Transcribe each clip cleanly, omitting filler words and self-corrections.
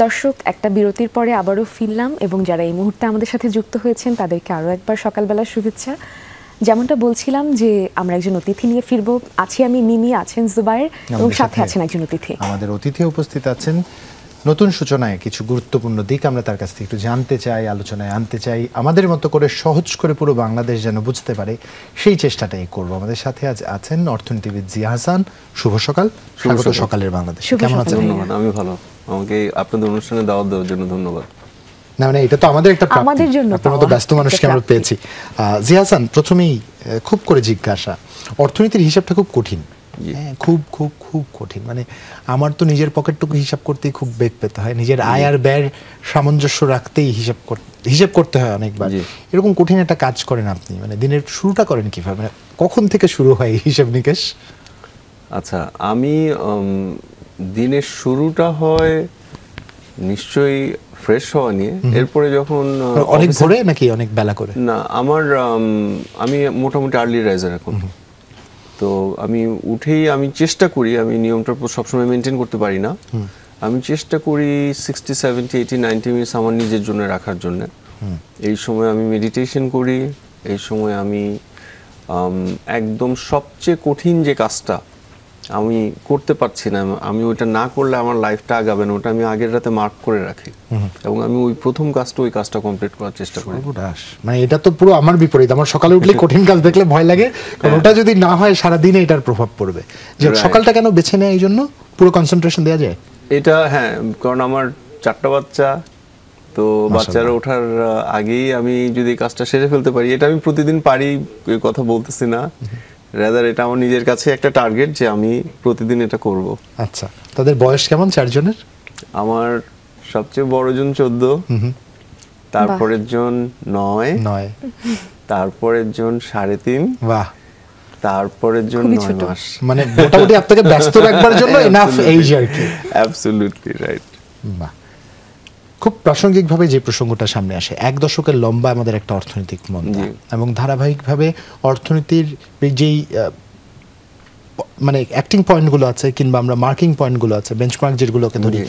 দর্শক, একটা বিরতির পরে আবারও ফিরলাম এবং যারা এই মুহূর্তে আমাদের সাথে যুক্ত হয়েছেন তাদেরকে আরও একবার সকালবেলার শুভেচ্ছা। যেমনটা বলছিলাম যে আমরা একজন অতিথি নিয়ে ফিরবো। আছি আমি মিমি, আছেন জুবায়ের এবং সাথে আছেন একজন অতিথি। আমাদের অতিথি উপস্থিত আছেন। নতুন সূচনায় কিছু গুরুত্বপূর্ণ দিক আমরা তার কাছ থেকে একটু জানতে চাই, আলোচনায় আনতে চাই, আমাদের মতো করে সহজ করে পুরো বাংলাদেশ যেন বুঝতে পারে সেই চেষ্টাটাই করব। আমাদের সাথে আজ আছেন অর্থনীতিবিদ জিয়া হাসান। শুভ সকাল, স্বাগত সকালের বাংলাদেশ। কেমন আছেন? ধন্যবাদ, আমি ভালো। আমাকে আপনাদের অনুষ্ঠানে দাওয়াত দেওয়ার জন্য ধন্যবাদ। না মানে এটা তো আমাদের একটা প্রাপ্তি, আমাদের জন্য আপনার মতো ব্যস্ত মানুষকে আমরা পেয়েছি। জিয়া হাসান, প্রথমেই খুব করে জিজ্ঞাসা, অর্থনীতির হিসাবটা খুব কঠিন, খুব খুব খুব কঠিন। মানে আমার তো নিজের পকেটটুকু হিসাব করতেই খুব বেগ পেতে হয়, নিজের আয় আর ব্যয়ের সামঞ্জস্য রাখতেই হিসাব করতে হয় অনেকবার। এরকম কঠিন একটা কাজ করেন আপনি, মানে দিনের শুরুটা করেন কিভাবে, মানে কখন থেকে শুরু হয় হিসাব নিকেশ? আচ্ছা, আমি দিনের শুরুটা হয় নিশ্চয়ই ফ্রেশ হওয়া নিয়ে। এরপরে যখন অনেক ভোরে নাকি অনেক বেলা করে? না, আমি মোটামুটি আর্লি রাইজার এখন। তো আমি উঠেই আমি চেষ্টা করি, আমি নিয়মটা সবসময় মেনটেন করতে পারি না, আমি চেষ্টা করি 60, 70, 80, 90 মিনিটস আমার নিজের জন্য রাখার জন্য। এই সময় আমি মেডিটেশন করি, এই সময় আমি একদম সবচেয়ে কঠিন যে কাজটা আমি করতে পারছি না, আমি ওইটা না করলে আমার লাইফটা আগাবে না, ওটা আমি আগের রাতে মার্ক করে রাখি এবং আমি ওই প্রথম কাজটা কমপ্লিট করার চেষ্টা করি। মানে এটা তো পুরো আমার বিপরীত। আমার সকালে উঠলে কঠিন কাজ দেখলে ভয় লাগে, কারণ ওটা যদি না হয় সারা দিনে এটার প্রভাব পড়বে। যে সকালটা কেন বেছে নেয়, এই জন্য পুরো কনসেন্ট্রেশন দেওয়া যায় এটা। হ্যাঁ, কারণ আমার 4টা বাচ্চা, তো বাচ্চারা ওঠার আগেই আমি যদি কাজটা সেরে ফেলতে পারি, এটা আমি প্রতিদিন পারি কথা বলতেছি না, রাদার এটা আমার নিজের কাছে একটা টার্গেট যে আমি প্রতিদিন এটা করব। আচ্ছা, তাদের বয়স কেমন চারজনের? আমার সবচেয়ে বড় জন 14, তারপরের জন 9, তারপরের জন 3.5, বাহ, তারপরের জন 9 মাস। মানে মোটামুটি আপনাকে ব্যস্ত রাখবার জন্য এনাফ এইজ আর কি। Absolutely right. বাহ, খুব প্রাসঙ্গিকভাবে যে প্রসঙ্গটা সামনে আসে, 1 দশকের লম্বা আমাদের একটা অর্থনৈতিক মন্দা এবং ধারাবাহিকভাবে অর্থনীতির যেই মানে অ্যাক্টিং পয়েন্টগুলো আছে কিংবা আমরা মার্কিং পয়েন্টগুলো আছে, বেঞ্চমার্ক যেগুলোকে ধরি,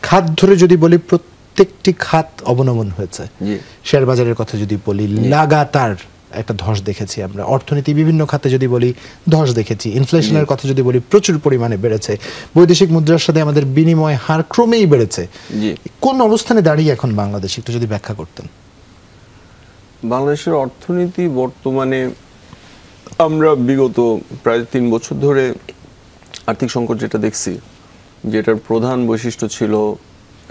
খাত ধরে যদি বলি প্রত্যেকটি খাত অবনমন হয়েছে। শেয়ার বাজারের কথা যদি বলি, লাগাতার একটা ধস দেখেছি আমরা। অর্থনীতি বিভিন্ন খাতে যদি বলি ধস দেখেছি। ইনফ্লেশনের কথা যদি বলি প্রচুর পরিমাণে বেড়েছে। বৈদেশিক মুদ্রার সাথে আমাদের বিনিময় হার ক্রমেই বেড়েছে। কোন অবস্থানে দাঁড়িয়ে এখন বাংলাদেশ, একটু যদি ব্যাখ্যা করতেন। বাংলাদেশের অর্থনীতি বর্তমানে, আমরা বিগত প্রায় 3 বছর ধরে আর্থিক সংকট যেটা দেখছি, যেটার প্রধান বৈশিষ্ট্য ছিল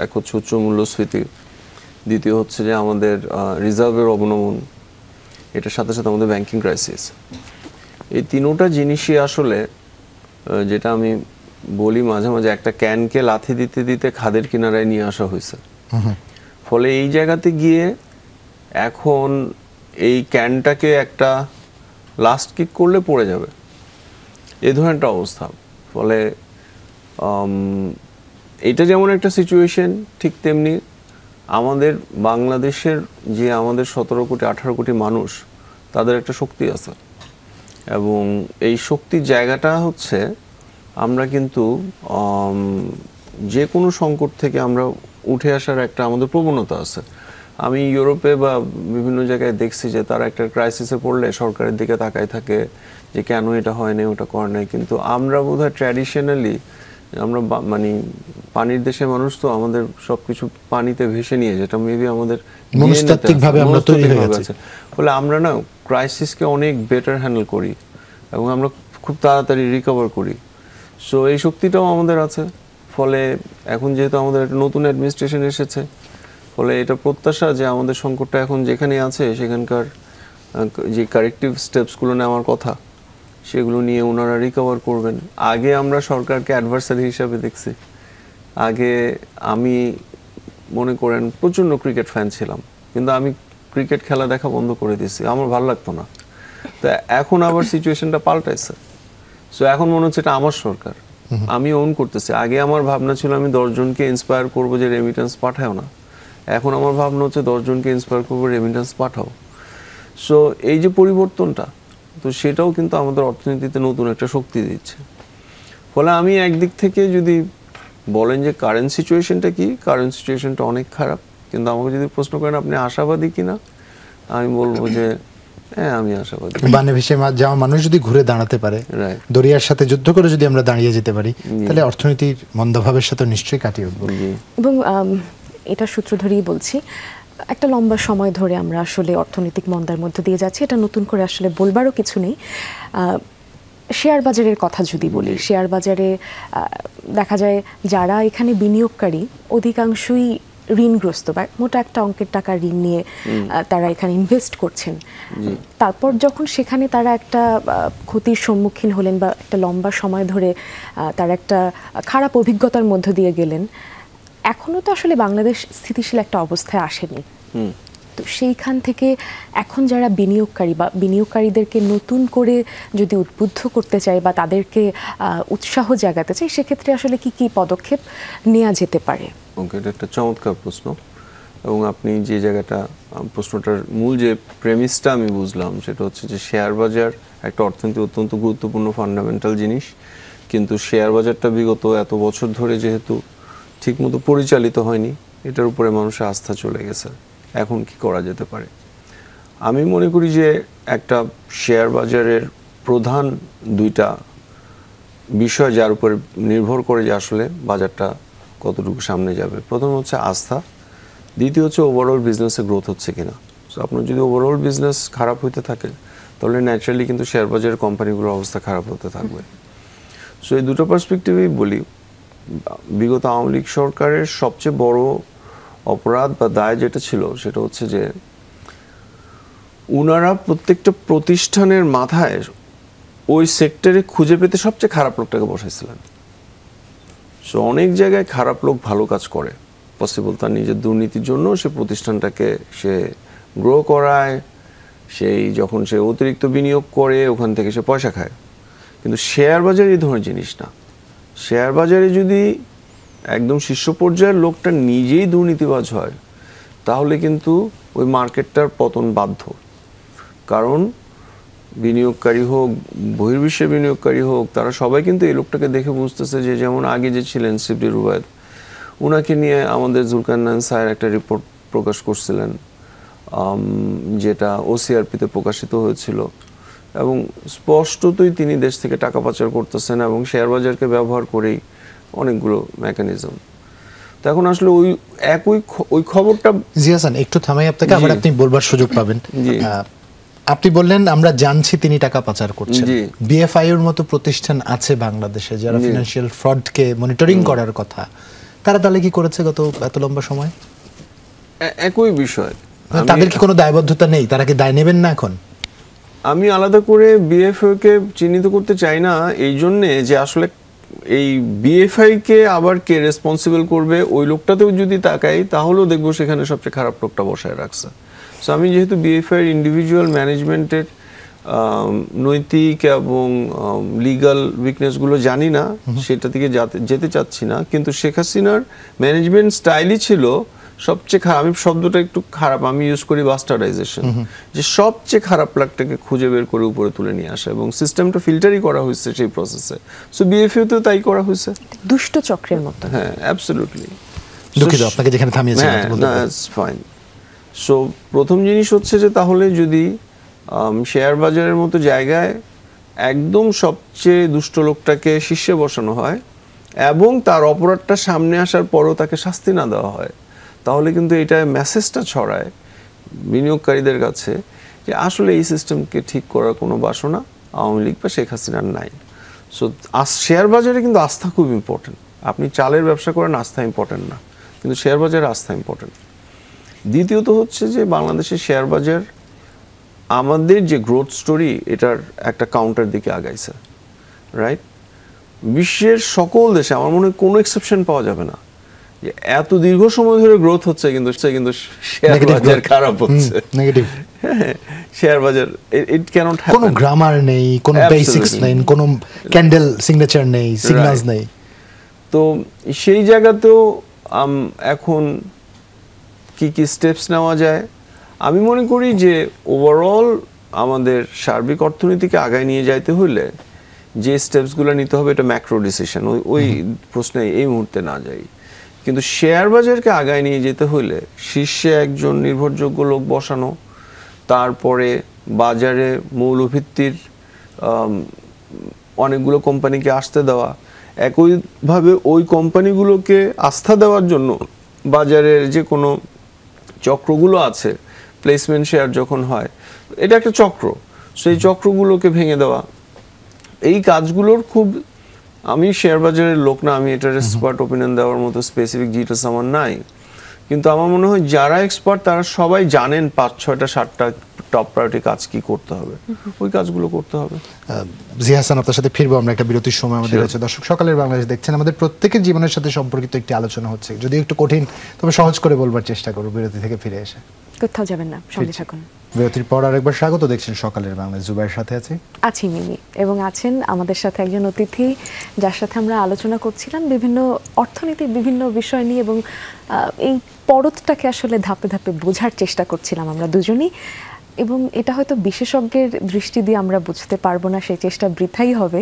এক হচ্ছে উচ্চ মূল্যস্ফীতি, দ্বিতীয় হচ্ছে যে আমাদের রিজার্ভের অবনমন, এটার সাথে সাথে আমাদের ব্যাংকিং ক্রাইসিস। এই তিনোটা জিনিসই আসলে, যেটা আমি বলি মাঝে মাঝে, একটা ক্যানকে লাথি দিতে দিতে খাদের কিনারায় নিয়ে আসা হয়েছে। ফলে এই জায়গাতে গিয়ে এখন এই ক্যানটাকে একটা লাস্ট কিক করলে পড়ে যাবে, এই ধরনের একটা অবস্থা। ফলে এটা যেমন একটা সিচুয়েশন, ঠিক তেমনি আমাদের বাংলাদেশের যে আমাদের 17 কোটি 18 কোটি মানুষ, তাদের একটা শক্তি আছে এবং এই শক্তির জায়গাটা হচ্ছে আমরা কিন্তু যে কোনো সংকট থেকে আমরা উঠে আসার একটা আমাদের প্রবণতা আছে। আমি ইউরোপে বা বিভিন্ন জায়গায় দেখছি যে তারা একটা ক্রাইসিসে পড়লে সরকারের দিকে তাকায় থাকে যে কেন এটা হয় নাই, ওটা করে নাই। কিন্তু আমরা বোধহয় ট্র্যাডিশনালি আমরা মানে পানির দেশের মানুষ, তো আমাদের সবকিছু পানিতে ভেসে নিয়ে, যেটা মেবি আমাদের মনস্তাত্ত্বিকভাবে আমরা তৈরি হয়ে গেছে। ফলে আমরা না ক্রাইসিসকে অনেক বেটার হ্যান্ডেল করি এবং আমরা খুব তাড়াতাড়ি রিকভার করি। সো এই শক্তিটাও আমাদের আছে। ফলে এখন যেহেতু আমাদের একটা নতুন অ্যাডমিনিস্ট্রেশন এসেছে, ফলে এটা প্রত্যাশা যে আমাদের সংকটটা এখন যেখানে আছে সেখানকার যে কারেক্টিভ স্টেপসগুলো নেওয়ার কথা, সেগুলো নিয়ে ওনারা রিকভার করবেন। আগে আমরা সরকারকে অ্যাডভার্সারি হিসাবে দেখছি। আগে আমি মনে করেন প্রচণ্ড ক্রিকেট ফ্যান ছিলাম, কিন্তু আমি ক্রিকেট খেলা দেখা বন্ধ করে দিয়েছি, আমার ভালো লাগতো না। তো এখন আবার সিচুয়েশনটা পাল্টাইছে। সো এখন মনে হচ্ছে এটা আমার সরকার, আমি ওন করতেছি। আগে আমার ভাবনা ছিল আমি 10 জনকে ইন্সপায়ার করবো যে রেমিটেন্স পাঠাও না, এখন আমার ভাবনা হচ্ছে 10 জনকে ইন্সপায়ার করবো রেমিটেন্স পাঠাও। সো এই যে পরিবর্তনটা, তো সেটাও কিন্তু আমাদের অর্থনীতিতে নতুন একটা শক্তি দিচ্ছে। ফলে আমি একদিক থেকে যদি বলেন যে কারেন্ট সিচুয়েশনটা কি, কারেন্ট সিচুয়েশনটা অনেক খারাপ, কিন্তু আমাকে যদি প্রশ্ন করেন আপনি আশাবাদী কিনা, আমি বলবো যে হ্যাঁ আমি আশাবাদী। বানে ভেসে যাওয়া মানুষ যদি ঘুরে দাঁড়াতে পারে, Right. দরিয়ার সাথে যুদ্ধ করে যদি আমরা দাঁড়িয়ে যেতে পারি, তাহলে অর্থনীতির মন্দাভাবের সাথে নিশ্চয়ই কাটিয়ে উঠবো। এবং এটা সূত্র ধরেই বলছি, একটা লম্বা সময় ধরে আমরা আসলে অর্থনৈতিক মন্দার মধ্য দিয়ে যাচ্ছি, এটা নতুন করে আসলে বলবারও কিছু নেই। শেয়ার বাজারের কথা যদি বলি, শেয়ার বাজারে দেখা যায় যারা এখানে বিনিয়োগকারী অধিকাংশই ঋণগ্রস্ত বা মোটা একটা অঙ্কের টাকা ঋণ নিয়ে তারা এখানে ইনভেস্ট করছেন। তারপর যখন সেখানে তারা একটা ক্ষতির সম্মুখীন হলেন বা একটা লম্বা সময় ধরে তারা একটা খারাপ অভিজ্ঞতার মধ্য দিয়ে গেলেন, এখনও তো আসলে বাংলাদেশ স্থিতিশীল একটা অবস্থায় আসেনি। তো সেইখান থেকে এখন যারা বিনিয়োগকারী বা বিনিয়োগকারীদেরকে নতুন করে যদি উদ্বুদ্ধ করতে চাই বা তাদেরকে উৎসাহ জাগাতে চাই, সেক্ষেত্রে আসলে কি কি পদক্ষেপ নেওয়া যেতে পারে? ওকে, এটা একটা চমৎকার প্রশ্ন। এবং আপনি যে জায়গাটা, প্রশ্নটার মূল যে প্রেমিসটা আমি বুঝলাম, সেটা হচ্ছে যে শেয়ার বাজার একটা অর্থনীতি অত্যন্ত গুরুত্বপূর্ণ ফান্ডামেন্টাল জিনিস, কিন্তু শেয়ার বাজারটা বিগত এত বছর ধরে যেহেতু ঠিকমতো পরিচালিত হয়নি, এটার উপরে মানুষের আস্থা চলে গেছে। এখন কি করা যেতে পারে? আমি মনে করি যে একটা শেয়ার বাজারের প্রধান দুইটা বিষয় যার উপর নির্ভর করে যে আসলে বাজারটা কতটুকু সামনে যাবে। প্রথম হচ্ছে আস্থা, দ্বিতীয় হচ্ছে ওভারঅল বিজনেসে গ্রোথ হচ্ছে কিনা। সো আপনার যদি ওভারঅল বিজনেস খারাপ হইতে থাকে, তাহলে ন্যাচারালি কিন্তু শেয়ার বাজারের কোম্পানিগুলোর অবস্থা খারাপ হতে থাকবে। সো এই দুটো পার্সপেক্টিভেই বলি, বিগত আওয়ামী লীগ সরকারের সবচেয়ে বড় অপরাধ বা দায় যেটা ছিল, সেটা হচ্ছে যে উনারা প্রত্যেকটা প্রতিষ্ঠানের মাথায় ওই সেক্টরে খুঁজে পেতে সবচেয়ে খারাপ লোকটাকে বসাইছিলেন। সো অনেক জায়গায় খারাপ লোক ভালো কাজ করে, পসিবল তার নিজের দুর্নীতির জন্য সে প্রতিষ্ঠানটাকে সে গ্রো করায়, সেই যখন সে অতিরিক্ত বিনিয়োগ করে ওখান থেকে সে পয়সা খায়। কিন্তু শেয়ার বাজার এই ধরনের জিনিস না। শেয়ার বাজারে যদি একদম শীর্ষ পর্যায়ের লোকটা নিজেই দুর্নীতিবাজ হয়, তাহলে কিন্তু ওই মার্কেটটার পতন বাধ্য। কারণ বিনিয়োগকারী হোক, বহির্বিশ্বের বিনিয়োগকারী হোক, তারা সবাই কিন্তু এই লোকটাকে দেখে বুঝতেছে যে, যেমন আগে যে ছিলেন শিবলি রুবায়েত, ওনাকে নিয়ে আমাদের জুলকারনাইন স্যার একটা রিপোর্ট প্রকাশ করছিলেন, যেটা ওসিআরপিতে প্রকাশিত হয়েছিল, এবং স্পষ্টতই তিনি দেশ থেকে টাকা পাচার করতেছেন এবং শেয়ার বাজারকে ব্যবহার করেই অনেকগুলো মেকানিজম। তো এখন আসলে ওই খবরটা, জি হাসান, একটু থামাই আপনাকে, আবার আপনি বলবার সুযোগ পাবেন। আপনি বললেন আমরা জানছি তিনি টাকা পাচার করছেন। বিএফআই এর মতো প্রতিষ্ঠান আছে বাংলাদেশে যারা ফিনান্সিয়াল ফ্রডকে মনিটরিং করার কথা, তারা তাহলে কি করেছে গত এত লম্বা সময়? একই বিষয়, তাদের কি কোনো দায়বদ্ধতা নেই? তারা কি দায় নেবেন না এখন? আমি আলাদা করে বিএফআই কে চিহ্নিত করতে চাই না, এই জন্যে যে আসলে এই বিএফআই কে আবার কে রেসপন্সিবল করবে, ওই লোকটাতেও যদি তাকাই তাহলেও দেখবো সেখানে সবচেয়ে খারাপ লোকটা বসায় রাখছে। সো আমি যেহেতু বিএফআই এর ইন্ডিভিজুয়াল ম্যানেজমেন্টের নৈতিক এবং লিগাল উইকনেসগুলো জানি না, সেটা থেকে যেতে চাচ্ছি না, কিন্তু শেখ হাসিনার ম্যানেজমেন্ট স্টাইলই ছিল সবচেয়ে খারাপ। আমি শব্দটা একটু খারাপ আমি ইউজ করি, বাস্টার্ডাইজেশন, যে সবচেয়ে খারাপ লাকটাকে খুঁজে বের করে উপরে তুলে নিয়ে আসা, এবং সিস্টেমটা ফিল্টারই করা হয়েছে সেই প্রসেসে। সো বিএফইউতেও তাই করা হয়েছে, দুষ্ট চক্রের মতো। হ্যাঁ, অ্যাবসলিউটলি। দুঃখিত আপনাকে যেখানে থামিয়েছিলাম। That's fine. সো প্রথম জিনিস হচ্ছে যে তাহলে যদি শেয়ার বাজারের মতো জায়গায় একদম সবচেয়ে দুষ্ট লোকটাকে শীর্ষে বসানো হয় এবং তার অপরাধটা সামনে আসার পরও তাকে শাস্তি না দেওয়া হয়, তাহলে কিন্তু এটা মেসেজটা ছড়ায় বিনিয়োগকারীদের কাছে যে আসলে এই সিস্টেমকে ঠিক করার কোনো বাসনা আওয়ামী লীগ বা শেখ হাসিনার নাই। সো শেয়ার বাজারে কিন্তু আস্থা খুব ইম্পর্টেন্ট। আপনি চালের ব্যবসা করেন, আস্থা ইম্পর্টেন্ট না, কিন্তু শেয়ার বাজারে আস্থা ইম্পর্টেন্ট। দ্বিতীয়ত হচ্ছে যে বাংলাদেশের শেয়ার বাজার আমাদের যে গ্রোথ স্টোরি, এটার একটা কাউন্টার দিকে আগাইছে, রাইট? বিশ্বের সকল দেশে আমার মনে হয় কোনো এক্সেপশন পাওয়া যাবে না যে এত দীর্ঘ সময় ধরে গ্রোথ হচ্ছে কিন্তু শেয়ার বাজার খারাপ হচ্ছে, নেগেটিভ। শেয়ার বাজার ইট ক্যানট হ্যাপেন। কোনো গ্রামার নেই, কোনো বেসিক্স নেই, কোনো ক্যান্ডেল সিগনেচার নেই, সিগন্যালস নেই। তো সেই জায়গাতেও এখন কি কি স্টেপস নেওয়া যায়, আমি মনে করি যে ওভারঅল আমাদের সার্বিক অর্থনীতিকে আগায় নিয়ে যাইতে হলে যে স্টেপসগুলো নিতে হবে এটা ম্যাক্রো ডিসিশন, ওই প্রশ্নে এই মুহূর্তে না যাই। কিন্তু শেয়ার বাজারকে আগায় নিয়ে যেতে হলে শীর্ষে একজন নির্ভরযোগ্য লোক বসানো, তারপরে বাজারে মৌলভিত্তির অনেকগুলো কোম্পানিকে আসতে দেওয়া, একইভাবে ওই কোম্পানিগুলোকে আস্থা দেওয়ার জন্য বাজারের যে কোনো চক্রগুলো আছে, প্লেসমেন্ট শেয়ার যখন হয়, এটা একটা চক্র, সেই চক্রগুলোকে ভেঙে দেওয়া, এই কাজগুলোর খুব, আমি শেয়ার বাজারের লোক না, আমি এটার এক্সপার্ট ওপিনিয়ন দেওয়ার মতো স্পেসিফিক ডিটেলস আমার নাই, কিন্তু আমার মনে হয় যারা এক্সপার্ট তারা সবাই জানেন 5, 6টা 7টা টপ প্রায়োরিটি কাজ কি করতে হবে, ওই কাজগুলো করতে হবে। জিয়া হাসান, আপনার সাথে ফিরবো আমরা, একটা বিরতির সময় আমাদের আছে। দর্শক, সকালের বাংলাদেশ দেখছেন, আমাদের প্রত্যেকের জীবনের সাথে সম্পর্কিত একটি আলোচনা হচ্ছে, যদি একটু কঠিন তবে সহজ করে বলবার চেষ্টা করব বিরতি থেকে ফিরে এসে। কোথাও যাবেন না, সঙ্গে থাকুন। বিরতির পর আরেকবার স্বাগত, দেখছেন সকালের বাংলাদেশ। জুবাইর সাথে আছি মিমি, এবং আছেন আমাদের সাথে একজন অতিথি যার সাথে আমরা আলোচনা করছিলাম বিভিন্ন অর্থনীতির বিভিন্ন বিষয় নিয়ে, এবং এই পরতটাকে আসলে ধাপে ধাপে বোঝার চেষ্টা করছিলাম আমরা দুজনই, এবং এটা হয়তো বিশেষজ্ঞের দৃষ্টি দিয়ে আমরা বুঝতে পারবো না, সেই চেষ্টা বৃথাই হবে,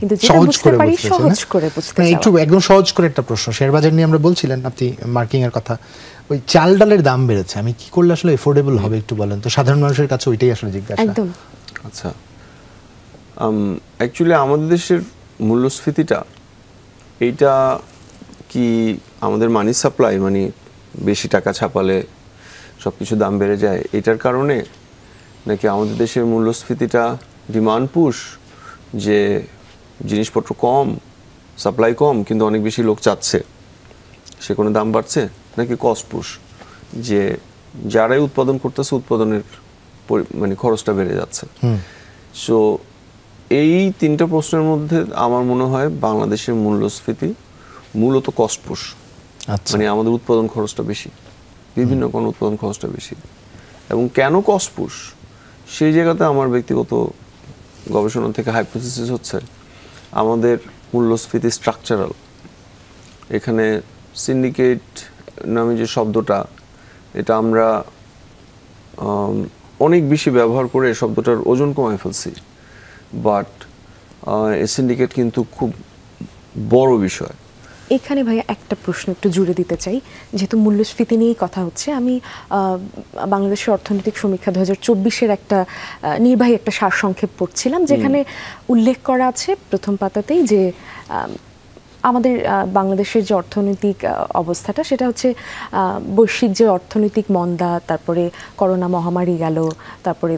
কিন্তু যেটা বুঝতে পারি সহজ করে বুঝতে চাই। একটু একদম সহজ করে একটা প্রশ্ন, শেয়ার বাজার নিয়ে আমরা বলছিলেন, আপনি মার্কিং এর কথা, ওই চাল ডালের দাম বেড়েছে, আমি কি করলে আসলে এফোর্ডেবল হবে একটু বলেন তো, সাধারণ মানুষের কাছে ওইটাই আসলে জিজ্ঞাসা। একদম। আচ্ছা, অ্যাকচুয়ালি আমাদের দেশের মূল্যস্ফীতিটা, এইটা কি আমাদের মানি সাপ্লাই, মানে বেশি টাকা ছাপালে সব কিছু দাম বেড়ে যায়, এটার কারণে, নাকি আমাদের দেশের মূল্যস্ফীতিটা ডিমান্ড পুশ, যে জিনিসপত্র কম, সাপ্লাই কম কিন্তু অনেক বেশি লোক চাচ্ছে, সে কোনো দাম বাড়ছে, নাকি কস্ট পুশ, যে যারাই উৎপাদন করতেছে উৎপাদনের মানে খরচটা বেড়ে যাচ্ছে। সো এই 3টা প্রশ্নের মধ্যে আমার মনে হয় বাংলাদেশের মূল্যস্ফীতি মূলত কস্ট পুশ, মানে আমাদের উৎপাদন খরচটা বেশি, বিভিন্ন কোন উৎপাদন খরচটা বেশি। এবং কেন কস্ট পুশ, সেই জায়গাতে আমার ব্যক্তিগত গবেষণা থেকে হাইপোথিসিস হচ্ছে আমাদের মূল্যস্ফীতি স্ট্রাকচারাল। এখানে সিন্ডিকেট নামে যে শব্দটা, এটা আমরা অনেক বেশি ব্যবহার করে শব্দটার ওজন কমায় ফেলছি, বাট এই সিন্ডিকেট কিন্তু খুব বড় বিষয়। এখানে ভাইয়া একটা প্রশ্ন একটু জুড়ে দিতে চাই, যেহেতু মূল্যস্ফীতি নিয়েই কথা হচ্ছে, আমি বাংলাদেশের অর্থনৈতিক সমীক্ষা 2024-এর একটা নির্বাহী একটা সারসংক্ষেপ পড়ছিলাম, যেখানে উল্লেখ করা আছে প্রথম পাতাতেই যে আমাদের বাংলাদেশের যে অর্থনৈতিক অবস্থাটা, সেটা হচ্ছে বৈশ্বিক যে অর্থনৈতিক মন্দা, তারপরে করোনা মহামারী গেল, তারপরে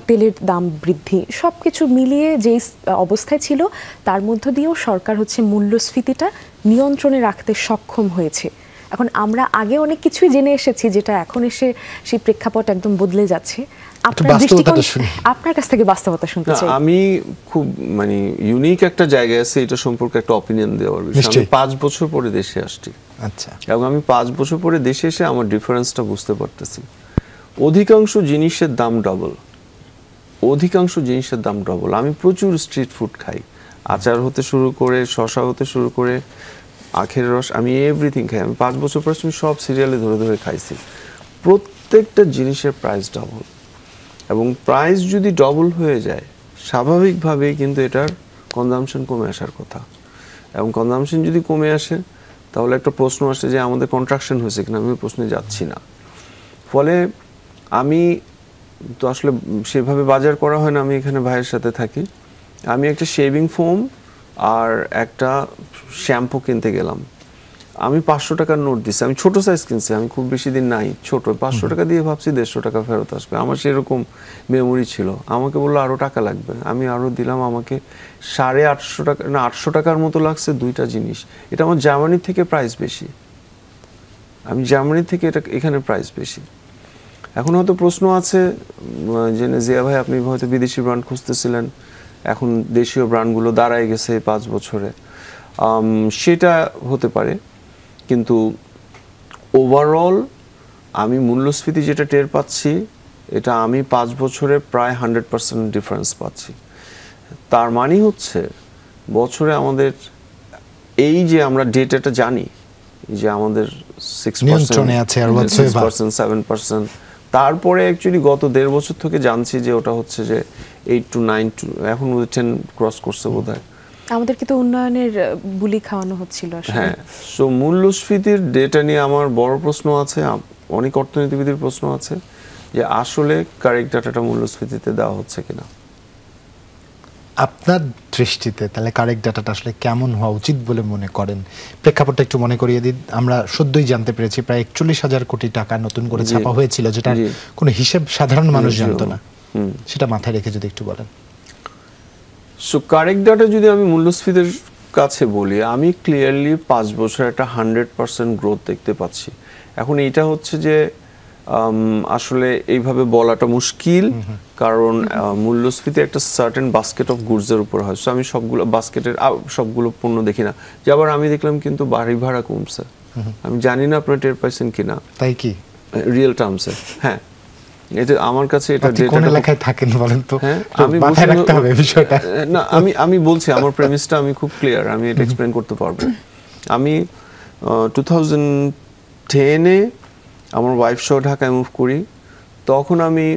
তেলের দাম বৃদ্ধি, সব কিছু মিলিয়ে যেই অবস্থায় ছিল তার মধ্য দিয়েও সরকার হচ্ছে মূল্যস্ফীতিটা নিয়ন্ত্রণে রাখতে সক্ষম হয়েছে। এখন আমরা আগে অনেক কিছুই জেনে এসেছি, যেটা এখন এসে সেই প্রেক্ষাপট একদম বদলে যাচ্ছে। আপনার কাছ থেকে বাস্তবতা শুনতে চাই। আমি খুব মানে ইউনিক একটা জায়গায় আছে, এটা সম্পর্কে একটা অপিনিয়ন দেওয়ার বিষয়। আমি 5 বছর পরে দেশে আসছি। আচ্ছা, এবং আমি 5 বছর পরে দেশে এসে আমার ডিফারেন্সটা বুঝতে পারতেছি। অধিকাংশ জিনিসের দাম ডবল, আমি প্রচুর স্ট্রিট ফুড খাই, আচার হতে শুরু করে, শশা হতে শুরু করে, আখের রস, আমি এভরিথিং খাই। আমি 5 বছর পরে সব সিরিয়ালে ধরে ধরে খাইছি। প্রত্যেকটা জিনিসের প্রাইস ডবল, এবং প্রাইস যদি ডবল হয়ে যায় স্বাভাবিকভাবেই কিন্তু এটার কনজাম্পশন কমে আসার কথা, এবং কনজাম্পশন যদি কমে আসে তাহলে একটা প্রশ্ন আসে যে আমাদের কন্ট্রাকশন হয়েছে কিনা, আমি প্রশ্নে যাচ্ছি না। ফলে আমি তো আসলে সেভাবে বাজার করা হয় না, আমি এখানে ভাইয়ের সাথে থাকি, আমি একটা শেভিং ফোম আর একটা শ্যাম্পু কিনতে গেলাম, আমি 500 টাকার নোট দিচ্ছি, আমি ছোট সাইজ কিনছি, আমি খুব বেশি দিন নাই, ছোট 500 টাকা দিয়ে ভাবছি 150 টাকা ফেরত আসবে, আমার সেরকম মেমোরি ছিল। আমাকে বললো আরও টাকা লাগবে, আমি আরও দিলাম, আমাকে 850 টাকা না 800 টাকার মতো লাগছে 2টা জিনিস। এটা আমার জার্মানি থেকে প্রাইস বেশি, আমি জার্মানি থেকে এটা এখানে প্রাইস বেশি। এখন হয়তো প্রশ্ন আছে যে জিয়া ভাই আপনি হয়তো বিদেশি ব্র্যান্ড খুঁজতেছিলেন, এখন দেশীয় ব্র্যান্ডগুলো দাঁড়ায় গেছে 5 বছরে, সেটা হতে পারে, কিন্তু ওভারঅল আমি মূল্যস্ফীতি যেটা টের পাচ্ছি, এটা আমি 5 বছরে প্রায় 100% ডিফারেন্স পাচ্ছি। তার মানে হচ্ছে বছরে আমাদের এই যে আমরা ডেটাটা জানি যে আমাদের 6% 7%, তারপরে অ্যাকচুয়ালি গত 1.5 বছর থেকে জানছি যে ওটা হচ্ছে যে 8 to 9 to এখন 10 ক্রস করছে বোধহয়। আমাদেরকে তো উন্নয়নের বুলি খাওয়ানো হচ্ছিল আসলে। হ্যাঁ, সো মূল্যস্ফীতির ডেটা নিয়ে আমার বড় প্রশ্ন আছে, অনেক অর্থনীতিবিদের প্রশ্ন আছে যে আসলে কারেক্ট ডাটাটা মূল্যস্ফীতিতে দেওয়া হচ্ছে কিনা। আপনার দৃষ্টিতে তাহলে কারেক্ট ডাটাটা আসলে কেমন হওয়া উচিত বলে মনে করেন? প্রেক্ষাপটটা একটু মনে করিয়ে দিন। আমরা সদ্যই জানতে পেরেছি প্রায় 41,000 কোটি টাকা নতুন করে ছাপা হয়েছিল, যেটা কোনো হিসেব সাধারণ মানুষ জানতো না। সেটা মাথায় রেখে যদি একটু বলেন। সো কারেক্ট ডাটা যদি আমি মূল্যস্ফীতির কাছে বলি, আমি ক্লিয়ারলি 5 বছর একটা 100% গ্রোথ দেখতে পাচ্ছি। এখন এইটা হচ্ছে যে আসলে এইভাবে বলাটা মুশকিল, কারণ মূল্যস্ফীতি একটা সার্টেন বাস্কেট অফ গুডসের উপর হয়। সো আমি সবগুলো বাস্কেটের সবগুলো পণ্য দেখি না। যে আবার আমি দেখলাম কিন্তু বাড়ি ভাড়া কমছে, আমি জানি না আপনারা টের পাইছেন কিনা, তাই কি রিয়েল টার্মসে? হ্যাঁ, এটা আমার কাছে এটা কোন এলাকায় থাকেন বলেন তো? হ্যাঁ, আমি মাথায় রাখতে হবে বিষয়টা। না, আমি বলছি আমার প্রেমিসটা আমি খুব ক্লিয়ার, আমি এটা এক্সপ্লেইন করতে পারবো। আমি 2010-এ আমার ওয়াইফ সহ ঢাকায় মুভ করি। তখন আমি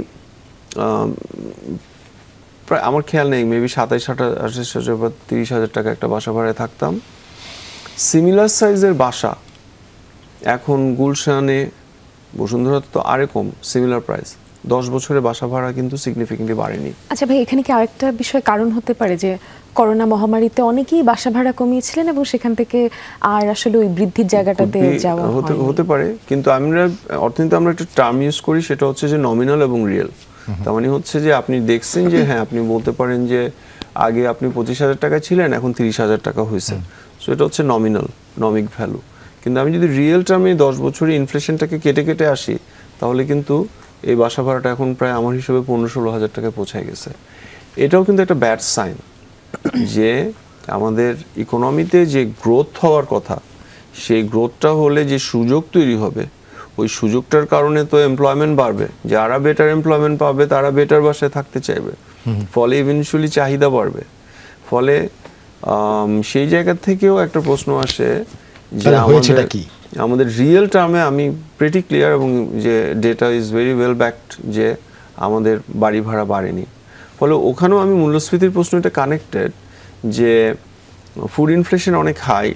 প্রায়, আমার খেয়াল নেই, মেবি 27,000 বা 30,000 টাকা একটা বাসা ভাড়ায় থাকতাম। সিমিলার সাইজের বাসা এখন গুলশানে, বসুন্ধরা তো আরে কম, সিমিলার প্রাইস। 10 বছরে বাসা ভাড়া কিন্তু সিগনিফিকেন্টলি বাড়েনি। আচ্ছা ভাই, এখানে কি আরেকটা বিষয় কারণ হতে পারে যে করোনা মহামারীতে অনেকেই বাসা ভাড়া কমিয়েছিলেন এবং সেখান থেকে আর আসলে ওই বৃদ্ধির জায়গাটাতে যাওয়া হতে পারে। কিন্তু আমরা অর্থনীতি আমরা একটা টার্ম ইউজ করি, সেটা হচ্ছে যে নমিনাল এবং রিয়েল। তার মানে হচ্ছে যে আপনি দেখছেন যে হ্যাঁ, আপনি বলতে পারেন যে আগে আপনি 25,000 টাকা ছিলেন, এখন 30,000 টাকা হয়েছে। সো এটা হচ্ছে নমিনাল, নমিক ভ্যালু। কিন্তু আমি যদি রিয়েল টার্মে 10 বছরে ইনফ্লেশনটাকে কেটে কেটে আসি, তাহলে কিন্তু এই বাসা ভাড়াটা এখন প্রায় আমার হিসেবে 15-16,000 টাকায় পৌঁছায় গেছে। এটাও কিন্তু একটা ব্যাড সাইন যে আমাদের ইকোনমিতে যে গ্রোথ হওয়ার কথা, সেই গ্রোথটা হলে যে সুযোগ তৈরি হবে, ওই সুযোগটার কারণে তো এমপ্লয়মেন্ট বাড়বে। যারা বেটার এমপ্লয়মেন্ট পাবে তারা বেটার বাসায় থাকতে চাইবে, ফলে ইভেনচুয়ালি চাহিদা বাড়বে। ফলে সেই জায়গা থেকেও একটা প্রশ্ন আসে যে আমাদের রিয়েল টার্মে আমি প্রিটি ক্লিয়ার, এবং যে data is very well backed যে আমাদের বাড়ি ভাড়া বাড়েনি। ফলে ওখানেও আমি মূল্যস্ফীতির প্রশ্নটা কানেক্টেড যে ফুড ইনফ্লেশন অনেক হাই।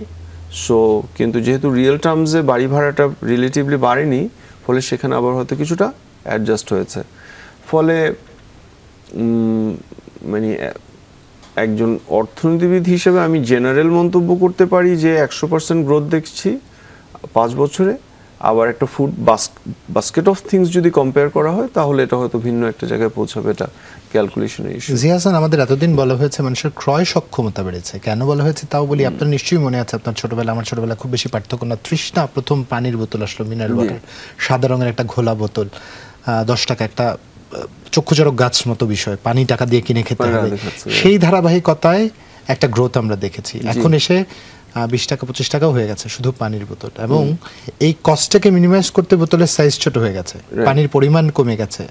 সো কিন্তু যেহেতু রিয়েল টার্মসে বাড়ি ভাড়াটা রিলেটিভলি বাড়েনি, ফলে সেখানে আবার হয়তো কিছুটা অ্যাডজাস্ট হয়েছে। ফলে মানে একজন অর্থনীতিবিদ হিসেবে আমি জেনারেল মন্তব্য করতে পারি যে 100% গ্রোথ দেখছি 5 বছরে। আবার একটা ফুড বাস্কেট অফ থিংস যদি কম্পেয়ার করা হয়, তাহলে এটা হয়তো ভিন্ন একটা জায়গায় পৌঁছাবে। এটা ক্যালকুলেশনের ইস্যু। জিয়া হাসান, আমাদের এতদিন বলা হয়েছে মানুষের ক্রয় সক্ষমতা বেড়েছে। কেন বলা হয়েছে তাও বলি। আপনার নিশ্চয়ই মনে আছে, আপনার ছোটবেলা আমার ছোটবেলা খুব বেশি পার্থক্য না। তৃষ্ণা প্রথম পানির বোতল আসলো, মিনারেল ওয়াটার, সাদা রঙের একটা ঘোলা বোতল, 10 টাকা একটা চক্ষুচরক গাছ মতো বিষয়, পানি টাকা দিয়ে কিনে খেতে হবে। সেই ধারাবাহিকতায় একটা গ্রোথ আমরা দেখেছি। এখন এসে 20 টাকা 25 টাকাও হয়ে গেছে শুধু পানির বোতল, এবং এই কস্টটাকে মিনিমাইজ করতে বোতলের সাইজ ছোট হয়ে গেছে, পানির পরিমাণ কমে গেছে।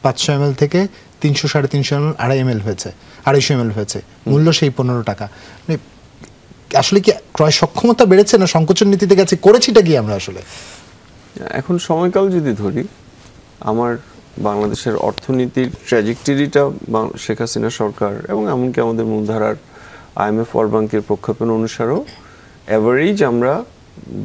500 ml থেকে 300, 350 ml, 2.5 ml হয়েছে, 250 ml হয়েছে, মূল্য সেই 15 টাকা। মানে আসলে কি ক্রয় সক্ষমতা বেড়েছে না সংকোচন নীতিতে গেছে? করেছিটা কি আমরা আসলে? এখন সময়কাল যদি ধরি, আমার বাংলাদেশের অর্থনীতির ট্র্যাজেক্টরিটা শেখ হাসিনা সরকার এবং এমনকি আমাদের মূলধারার IMF ওয়ার্ল্ড ব্যাংকের প্রক্ষেপণ অনুসারেও অ্যাভারেজ আমরা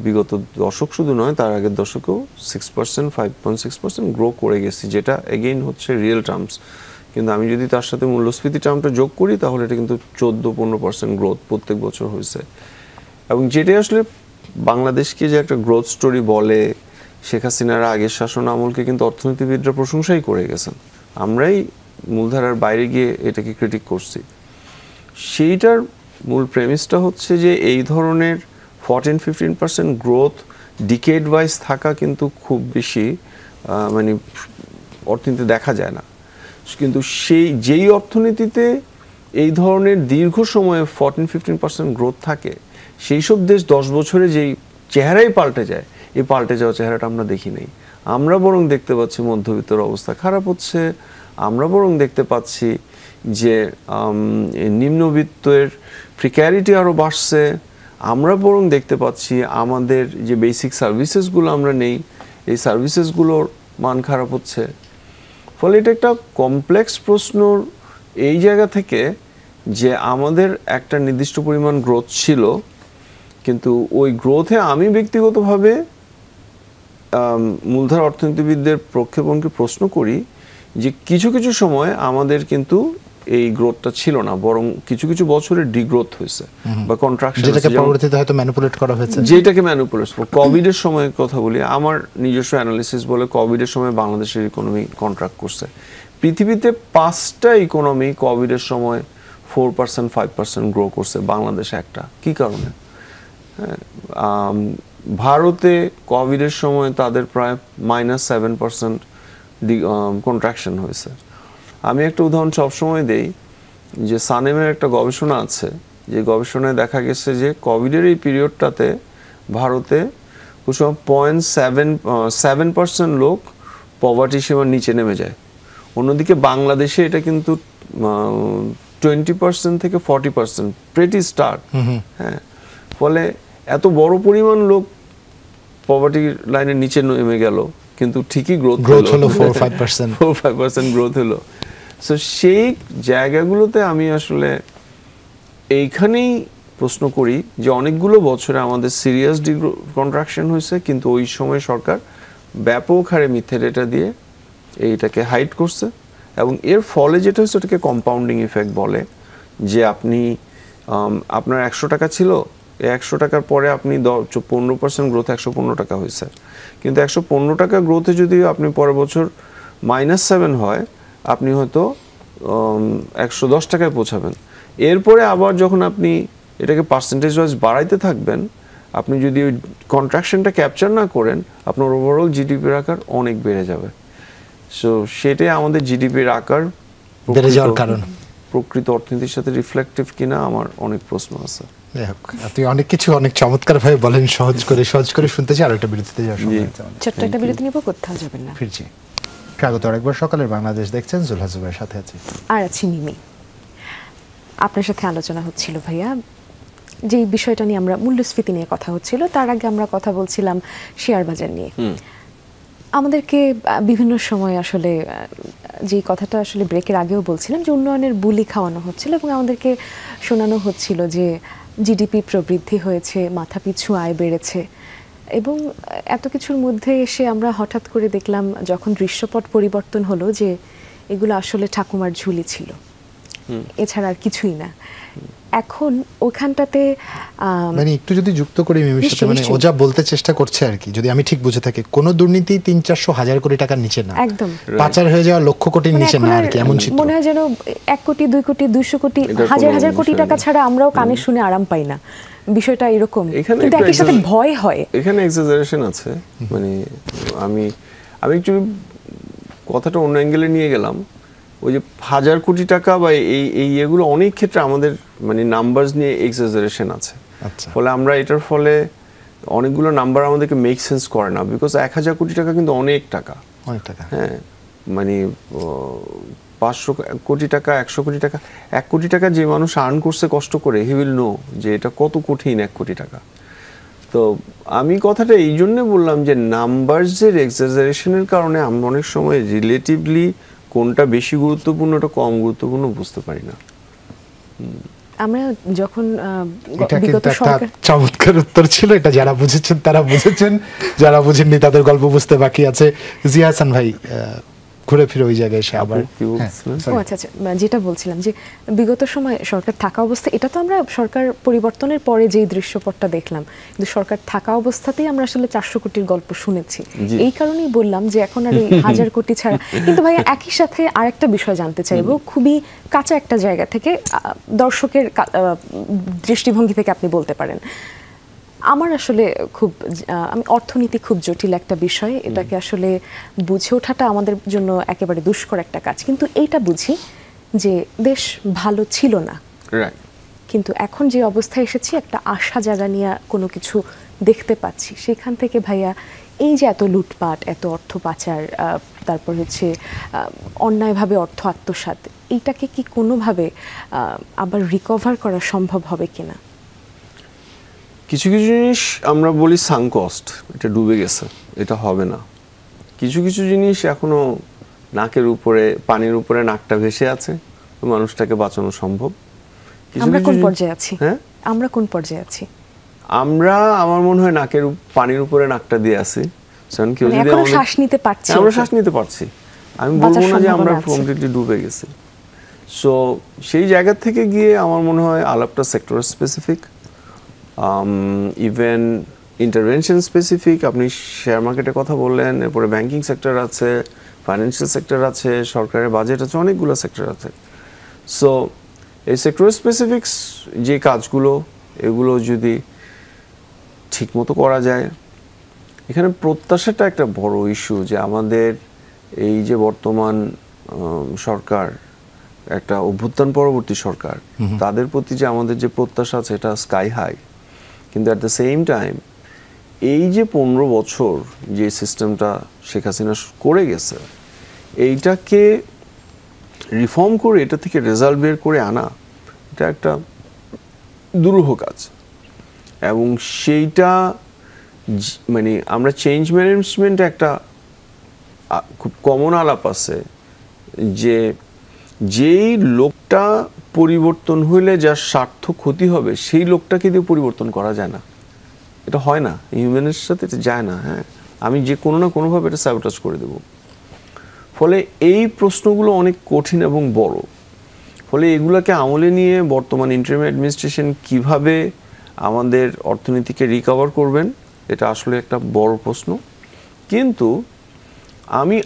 বিগত দশক শুধু নয়, তার আগের দশকেও 6%, 5.6% গ্রো করে গেছি, যেটা এগেইন হচ্ছে রিয়েল টার্মস। কিন্তু আমি যদি তার সাথে মূল্যস্ফীতি টার্মটা যোগ করি, তাহলে এটা কিন্তু 14-15% গ্রোথ প্রত্যেক বছর হয়েছে। এবং যেটা আসলে বাংলাদেশকে যে একটা গ্রোথ স্টোরি বলে, শেখ হাসিনার আগের শাসন আমলকে কিন্তু অর্থনীতিবিদরা প্রশংসাই করে গেছেন, আমরাই মূলধারার বাইরে গিয়ে এটাকে ক্রিটিক করছি। সেইটার মূল প্রেমিসটা হচ্ছে যে এই ধরনের 14-15% গ্রোথ ডিকেড ওয়াইজ থাকা কিন্তু খুব বেশি মানে অর্থনীতিতে দেখা যায় না। কিন্তু যেই অর্থনীতিতে এই ধরনের দীর্ঘ সময়ে 14-15% গ্রোথ থাকে, সেই সব দেশ 10 বছরে যেই চেহারাই পাল্টে যায়, এই পাল্টে যাওয়া চেহারাটা আমরা দেখি নাই। আমরা বরং দেখতে পাচ্ছি মধ্যবিত্তের অবস্থা খারাপ হচ্ছে, আমরা বরং দেখতে পাচ্ছি যে নিম্নবিত্তের প্রিক্যারিটি আরও বাড়ছে, আমরা বরং দেখতে পাচ্ছি আমাদের যে বেসিক সার্ভিসেসগুলো আমরা নেই, এই সার্ভিসেসগুলোর মান খারাপ হচ্ছে। ফলে এটা একটা কমপ্লেক্স প্রশ্ন এই জায়গা থেকে যে আমাদের একটা নির্দিষ্ট পরিমাণ গ্রোথ ছিল, কিন্তু ওই গ্রোথে আমি ব্যক্তিগতভাবে মূলধারা অর্থনীতিবিদদের প্রক্ষেপণকে প্রশ্ন করি যে কিছু কিছু সময় আমাদের কিন্তু এই গ্রোথটা ছিল না, বরং কিছু কিছু বছরে ডিগ্রোথ হয়েছে বা কন্ট্রাকশন, যেটাকে পরবর্তীতে হয়তো ম্যানিপুলেট করা হয়েছে, যেটাকে ম্যানিপুলেট। কোভিড এর সময় কথা বলি, আমার নিজস্ব অ্যানালিসিস বলে কোভিড এর সময় বাংলাদেশের ইকোনমি কন্ট্রাক্ট করছে। পৃথিবীতে 5টা ইকোনমি কোভিড এর সময় 4% 5% গ্রো করছে, বাংলাদেশ একটা। কি কারণে? ভারতে কোভিডের সময় তাদের প্রায় -7% কন্ট্রাকশন হয়েছে। আমি একটা উদাহরণ সবসময় দেই যে সানেমের একটা গবেষণা আছে, যে গবেষণায় দেখা গেছে যে কোভিডের এই পিরিয়ডটাতে ভারতে 0.7% লোক পভার্টি সীমার নিচে নেমে যায়। অন্যদিকে বাংলাদেশে এটা কিন্তু 20% থেকে 40%, প্রেটি স্টার্ক। হ্যাঁ, ফলে এত বড় পরিমাণ লোক পভার্টি লাইনের নিচে নেমে গেল, কিন্তু ঠিকই গ্রোথ হলো 4-5% গ্রোথ হলো। সো সেই জায়গাগুলোতে আমি আসলে এইখানেই প্রশ্ন করি যে অনেকগুলো বছরে আমাদের সিরিয়াস কন্ট্রাকশন হয়েছে, কিন্তু ওই সময় সরকার ব্যাপক হারে মিথ্যে ডেটা দিয়ে এইটাকে হাইড করছে, এবং এর ফলে যেটা হচ্ছে ওটাকে কম্পাউন্ডিং ইফেক্ট বলে। যে আপনি আপনার 100 টাকা ছিল, এই 100 টাকার পরে আপনি 15% গ্রোথ 115 টাকা হয়েছে, কিন্তু 115 টাকা গ্রোথে যদি আপনি পরের বছর -7 হয়, আপনি হয়তো 110 টাকায় পৌঁছাবেন। এরপরে আবার যখন আপনি এটাকে পার্সেন্টেজ ওয়াইজ বাড়াইতে থাকবেন, আপনি যদি ওই কন্ট্রাকশনটা ক্যাপচার না করেন, আপনার ওভারঅল জিডিপির আকার অনেক বেড়ে যাবে। সো সেটাই আমাদের জিডিপির আকার বেড়ে যাওয়ার কারণ প্রকৃত অর্থনীতির সাথে রিফ্লেক্টিভ কিনা আমার অনেক প্রশ্ন আছে। আপনি অনেক কিছু অনেক চমৎকার ভাবে বলেন, সহজ করে শুনতে চাই। আর একটা বিরতিতে যাওয়ার সময় ছোট্ট একটা বিরতি নিব, কোথাও যাবেন না। ফিরছি। স্বাগত আরেকবার সকালের বাংলাদেশ দেখছেন, জুলহা জুবাইর সাথে আছি আর আছি মিমি। আপনার সাথে আলোচনা হচ্ছিল ভাইয়া, যে বিষয়টা নিয়ে আমরা মূল্যস্ফীতি নিয়ে কথা হচ্ছিল, তার আগে আমরা কথা বলছিলাম শেয়ার বাজার নিয়ে। আমাদেরকে বিভিন্ন সময় আসলে যে কথাটা আসলে ব্রেকের আগেও বলছিলাম যে উন্নয়নের বুলি খাওয়ানো হচ্ছিল, এবং আমাদেরকে শোনানো হচ্ছিল যে জিডিপি প্রবৃদ্ধি হয়েছে, মাথাপিছু আয় বেড়েছে, এবং এত কিছুর মধ্যে এসে আমরা হঠাৎ করে দেখলাম যখন দৃশ্যপট পরিবর্তন হলো যে এগুলো আসলে ঠাকুমার ঝুলি ছিল, এছাড়া আর কিছুই না। এখন ওখানটাতে মানে একটু যদি যুক্ত করি মিমির সাথে, মানে ও যা বলতে চেষ্টা করছে আর কি, যদি আমি ঠিক বুঝে থাকি, কোন দুর্নীতি 300-400 কোটি টাকার নিচে না, একদম পাচার হয়ে যাওয়া লক্ষ কোটির নিচে না আর কি, এমন চিত্র মনে হয় যেন 1 কোটি 2 কোটি 200 কোটি হাজার কোটি টাকা ছাড়া আমরাও কানে শুনে আরাম পাই না, বিষয়টা এরকম। কিন্তু একই সাথে ভয় হয়, এখানে এক্সাজারেশন আছে। মানে আমি একটু কথাটা অন্য অ্যাঙ্গেলে নিয়ে গেলাম। ওই যে 1000 কোটি টাকা বা এই এগুলো অনেক ক্ষেত্রে আমাদের মানে নাম্বারস নিয়ে এক্সাজারেশন আছে। ফলে আমরা এটার ফলে অনেকগুলো নাম্বার আমাদেরকে মেক সেন্স করে না, বিকজ 1000 কোটি টাকা কিন্তু অনেক টাকা। হ্যাঁ, মানে 500 কোটি টাকা, 100 কোটি টাকা, 1 কোটি টাকা যে মানুষ আর্ন করছে কষ্ট করে, হি উইল নো যে এটা কত কঠিন 1 কোটি টাকা। তো আমি কথাটা এই জন্য বললাম যে নাম্বারসের এক্সাজারেশনের কারণে আমরা অনেক সময় রিলেটিভলি কোনটা বেশি গুরুত্বপূর্ণ, ওটা কম গুরুত্বপূর্ণ বুঝতে পারি না। আমরা যখন বিগত সরকার, চমৎকার উত্তর ছিল এটা। যারা বুঝেছেন তারা বুঝেছেন, যারা বুঝেননি তাদের গল্প বুঝতে বাকি আছে। জিয়া হাসান ভাই, ঘুরে ফিরে ওই জায়গায় এসে আবার আচ্ছা, যেটা বলছিলাম যে বিগত সময় সরকার থাকা অবস্থা, এটা তো আমরা সরকার পরিবর্তনের পরে যেই দৃশ্যপটটা দেখলাম, কিন্তু সরকার থাকা অবস্থাতেই আমরা আসলে 400 কোটির গল্প শুনেছি। এই কারণেই বললাম যে এখন আর এই 1000 কোটি ছাড়া। কিন্তু ভাই একই সাথে আরেকটা বিষয় জানতে চাইবো, খুবই কাঁচা একটা জায়গা থেকে, দর্শকের দৃষ্টিভঙ্গি থেকে আপনি বলতে পারেন। আমার আসলে আমি অর্থনীতি খুব জটিল একটা বিষয়, এটাকে আসলে বুঝে ওঠাটা আমাদের জন্য একেবারে দুষ্কর একটা কাজ। কিন্তু এইটা বুঝি যে দেশ ভালো ছিল না, কিন্তু এখন যে অবস্থায় এসেছি একটা আশা জাগা নিয়ে কোনো কিছু দেখতে পাচ্ছি। সেখান থেকে ভাইয়া এই যে এত লুটপাট, এত অর্থ পাচার, তারপর হচ্ছে অন্যায়ভাবে অর্থ আত্মসাৎ, এইটাকে কি কোনোভাবে আবার রিকভার করা সম্ভব হবে কিনা? কিছু কিছু জিনিস আমরা বলি সাঙ্ক কস্ট, এটা ডুবে গেছে, এটা হবে না। কিছু কিছু জিনিস এখনো নাকের উপরে পানির উপরে নাকটা ভেসে আছে, ওই মানুষটাকে বাঁচানো সম্ভব। আমরা কোন পর্যায়ে আছি? হ্যাঁ, আমরা কোন পর্যায়ে আছি? আমরা আমার মনে হয় নাকের পানির উপরে নাকটা দিয়ে আছি। কেউ যদি এখনো শ্বাস নিতে পারছি, আমরা শ্বাস নিতে পারছি, আমি বলবো না যে আমরা কমপ্লিটলি ডুবে গেছি। সো সেই জায়গা থেকে গিয়ে আমার মনে হয় আলাপটা sector specific, even intervention specific. আপনি শেয়ার মার্কেটের কথা বললেন, এরপরে ব্যাংকিং সেক্টর আছে, ফাইন্যান্সিয়াল সেক্টর আছে, সরকারের বাজেট আছে, অনেকগুলো সেক্টর আছে। সো এই সেক্টর স্পেসিফিক্স যে কাজগুলো, এগুলো যদি ঠিকমতো করা যায়, এখানে প্রত্যাশাটা একটা বড় ইস্যু। যে আমাদের এই যে বর্তমান সরকার, একটা অভ্যুত্থান পরবর্তী সরকার, তাদের প্রতি যে আমাদের যে প্রত্যাশা আছে এটা স্কাই হাই। কিন্তু অ্যাট দ্য সেম টাইম এই যে 15 বছর যে সিস্টেমটা শেখ হাসিনা করে গেছে, এইটাকে রিফর্ম করে এটা থেকে রেজাল্ট বের করে আনা, এটা একটা দুরূহ কাজ। এবং সেইটা মানে আমরা চেঞ্জ ম্যানেজমেন্টে একটা খুব কমন আলাপ আছে যে যেই লোকটা পরিবর্তন হইলে যার স্বার্থ ক্ষতি হবে, সেই লোকটাকে দিয়ে পরিবর্তন করা যায় না। এটা হয় না, হিউম্যানের সাথে এটা যায় না। হ্যাঁ, আমি যে কোনো না কোনোভাবে এটা স্যাবোটাজ করে দেব। ফলে এই প্রশ্নগুলো অনেক কঠিন এবং বড়। ফলে এগুলোকে আমলে নিয়ে বর্তমান ইন্টারিম অ্যাডমিনিস্ট্রেশন কিভাবে আমাদের অর্থনীতিকে রিকভার করবেন, এটা আসলে একটা বড় প্রশ্ন। কিন্তু আমি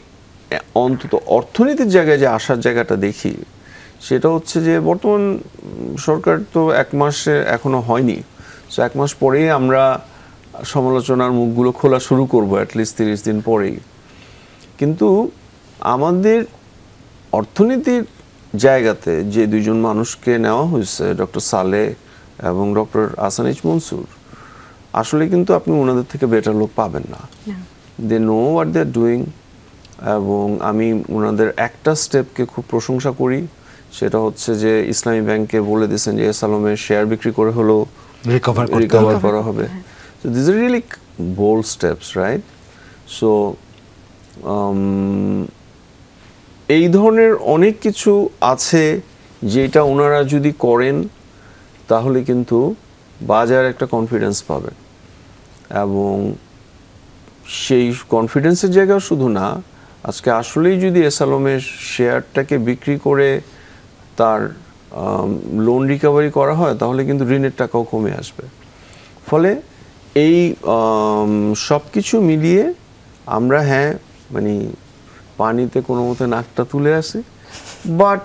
অন্তত অর্থনীতির জায়গায় যে আসার জায়গাটা দেখি, সেটা হচ্ছে যে বর্তমান সরকার তো 1 মাসে এখনো হয়নি। সো 1 মাস পরেই আমরা সমালোচনার মুখগুলো খোলা শুরু করবো, অ্যাটলিস্ট 30 দিন পরেই। কিন্তু আমাদের অর্থনীতির জায়গাতে যে 2 জন মানুষকে নেওয়া হয়েছে, ডক্টর সালেহ এবং ডক্টর আহসান-এইচ মনসুর, আসলে কিন্তু আপনি ওনাদের থেকে বেটার লোক পাবেন না। They know what they are doing. এবং আমি ওনাদের একটা স্টেপকে খুব প্রশংসা করি, সেটা হচ্ছে যে ইসলামী ব্যাংকে বলে দিয়েছেন যে এস আলমের শেয়ার বিক্রি করে হলো রিকভার করা হবে। So this are really bold steps, right? So এই ধরনের অনেক কিছু আছে যেটা ওনারা যদি করেন, তাহলে কিন্তু বাজার একটা কনফিডেন্স পাবে। এবং সেই কনফিডেন্সের জায়গা শুধু না, আজকে আসলেই যদি এস আলমের শেয়ারটাকে বিক্রি করে তার লোন রিকভারি করা হয়, তাহলে কিন্তু ঋণের টাকাও কমে আসবে। ফলে এই সব কিছু মিলিয়ে আমরা মানে পানিতে কোনো মতে নাকটা তুলে আসি, বাট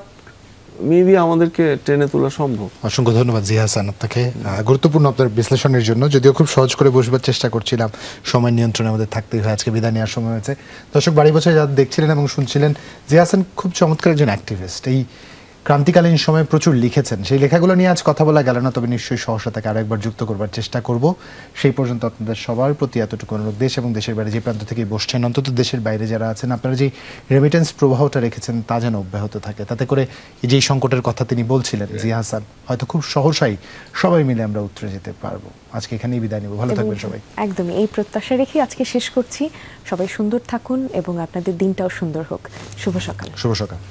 মেবি আমাদেরকে টেনে তোলা সম্ভব। অসংখ্য ধন্যবাদ জিয়া হাসান আপনাকে গুরুত্বপূর্ণ আপনার বিশ্লেষণের জন্য। যদিও খুব সহজ করে বসবার চেষ্টা করছিলাম, সময় নিয়ন্ত্রণে আমাদের থাকতেই হয়, আজকে বিদায় নেওয়ার সময় হয়েছে। দর্শক বাড়ি বছর যারা দেখছিলেন এবং শুনছিলেন, জিয়া হাসান খুব চমৎকার একজন অ্যাক্টিভিস্ট। এই ক্রান্তিকালীন সময়ে প্রচুর লিখেছেন, সেই লেখাগুলো নিয়ে আজ কথা বলা গেল না, তবে নিশ্চয়ই সহসা তাকে আরো একবার যুক্ত করবার চেষ্টা করব। সেই পর্যন্ত আপনাদের সবার প্রতি এতটুকু অনুরোধ, দেশ এবং দেশের বাইরে যে প্রান্ত থেকেই বসছেন, অন্তত দেশের বাইরে যারা আছেন, আপনারা যে রেমিটেন্স প্রবাহটা রেখেছেন তা যেন অব্যাহত থাকে, তাতে করে যেই সংকটের কথা তিনি বলছিলেন জিয়া হাসান, হয়তো খুব সহসাই সবাই মিলে আমরা উতরে যেতে পারবো। আজকে এখানেই বিদায় নেব, ভালো থাকবেন সবাই। একদমই এই প্রত্যাশা রেখে আজকে শেষ করছি। সবাই সুন্দর থাকুন এবং আপনাদের দিনটাও সুন্দর হোক। শুভ সকাল। শুভ সকাল।